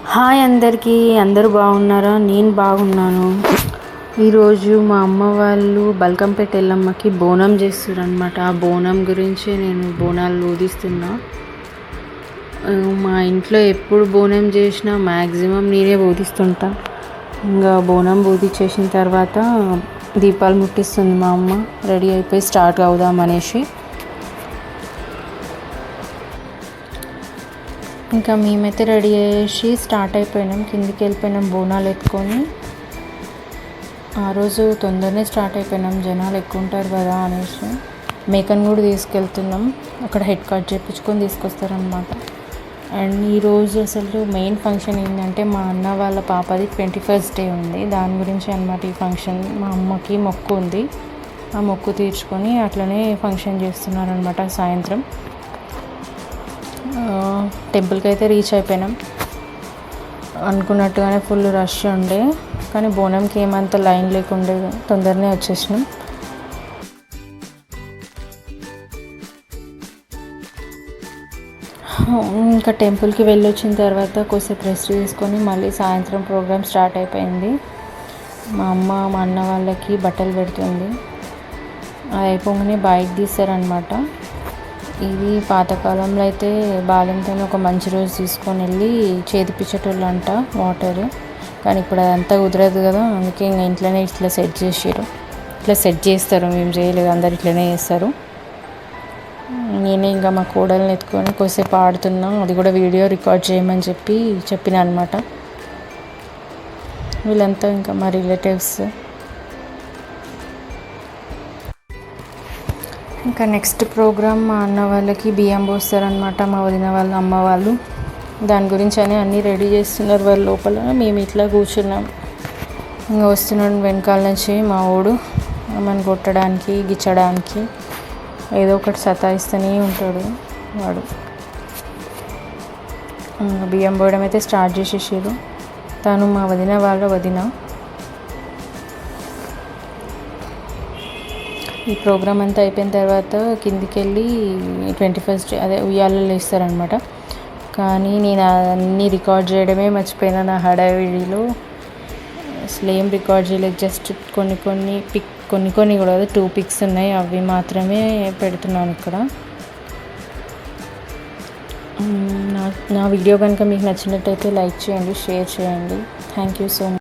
Hi అందరికీ, అందరూ బాగున్నారా? నేను బాగున్నాను. ఈరోజు మా అమ్మ వాళ్ళు బల్కంపేట ఎల్లమ్మకి బోనం చేస్తారు అనమాట. ఆ బోనం గురించి నేను బోనాలు ఊదిస్తున్నా. మా ఇంట్లో ఎప్పుడు బోనం చేసినా మ్యాక్సిమం నేనే ఊదిస్తుంటా. ఇంకా బోనం ఊదిచ్చేసిన తర్వాత దీపాలు ముట్టిస్తుంది మా అమ్మ. రెడీ అయిపోయి స్టార్ట్ అవుదాం అనేసి. ఇంకా మేమైతే రెడీ చేసి స్టార్ట్ అయిపోయినాం, కిందికి వెళ్ళిపోయినాం బోనాలు ఎత్తుకొని. ఆ రోజు తొందరనే స్టార్ట్ అయిపోయినాం, జనాలు ఎక్కువ ఉంటారు కదా అనేసి. మేకను కూడా తీసుకెళ్తున్నాం, అక్కడ హెడ్ కట్ చేయించుకొని తీసుకొస్తారనమాట. అండ్ ఈరోజు అసలు మెయిన్ ఫంక్షన్ ఏంటంటే మా అన్న వాళ్ళ పాపది 21st డే ఉంది, దాని గురించి అనమాట ఈ ఫంక్షన్. మా అమ్మకి మొక్కు ఉంది, ఆ మొక్కు తీర్చుకొని అట్లనే ఫంక్షన్ చేస్తున్నారనమాట. సాయంత్రం టెంపుల్కి అయితే రీచ్ అయిపోయినాం. అనుకున్నట్టుగానే ఫుల్ రష్ ఉండే, కానీ బోనంకి ఏమంత లైన్ లేకుండే, తొందరనే వచ్చేసినాం. ఇంకా టెంపుల్కి వెళ్ళొచ్చిన తర్వాత కొద్దిసేపు రెస్ట్ తీసుకొని మళ్ళీ సాయంత్రం ప్రోగ్రామ్ స్టార్ట్ అయిపోయింది. మా అమ్మ మా అన్న వాళ్ళకి బట్టలు పెడుతుంది. అది అయిపోగానే బైక్ తీస్తారనమాట. ఇది పాతకాలంలో అయితే బాలంతో ఒక మంచి రోజు తీసుకొని వెళ్ళి చేతిపించేటోళ్ళు అంట వాటర్. కానీ ఇప్పుడు అదంతా కుదరదు కదా, అందుకే ఇంకా ఇంట్లోనే ఇట్లా సెట్ చేసారు. ఇట్లా సెట్ చేస్తారు, మేము చేయలేదు, అందరు ఇట్లనే చేస్తారు. నేనే ఇంకా మా కోడల్ని ఎత్తుకొని కొద్దిసేపు ఆడుతున్నా, అది కూడా వీడియో రికార్డ్ చేయమని చెప్పిన అనమాట. వీళ్ళంతా ఇంకా మా రిలేటివ్స్. ఇంకా నెక్స్ట్ ప్రోగ్రామ్ మా అన్న వాళ్ళకి బియ్యం పోస్తారనమాట, మా వదిన వాళ్ళ అమ్మ వాళ్ళు. దాని గురించి అన్నీ రెడీ చేస్తున్నారు వాళ్ళ లోపల. మేము ఇట్లా కూర్చున్నాం. ఇంకా వస్తున్నాడు వెనకాల నుంచి మా ఊడు, ఆమెను కొట్టడానికి గిచ్చడానికి ఏదో ఒకటి సతాయిస్తూనే ఉంటాడు వాడు. బియ్యం పోయడం అయితే స్టార్ట్ చేసేసారు. తను మా వదిన వాళ్ళ వదిన. ఈ ప్రోగ్రామ్ అంతా అయిపోయిన తర్వాత కిందికి వెళ్ళి 21st అదే ఉయ్యాలలో వేస్తారనమాట. కానీ నేను అన్నీ రికార్డ్ చేయడమే మర్చిపోయినా నా హడావిడిలో. అసలు ఏం రికార్డ్ చేయలేదు, జస్ట్ కొన్ని కూడా 2 పిక్స్ ఉన్నాయి, అవి మాత్రమే పెడుతున్నాను ఇక్కడ. నా వీడియో కనుక మీకు నచ్చినట్టయితే లైక్ చేయండి, షేర్ చేయండి. Thank you so much.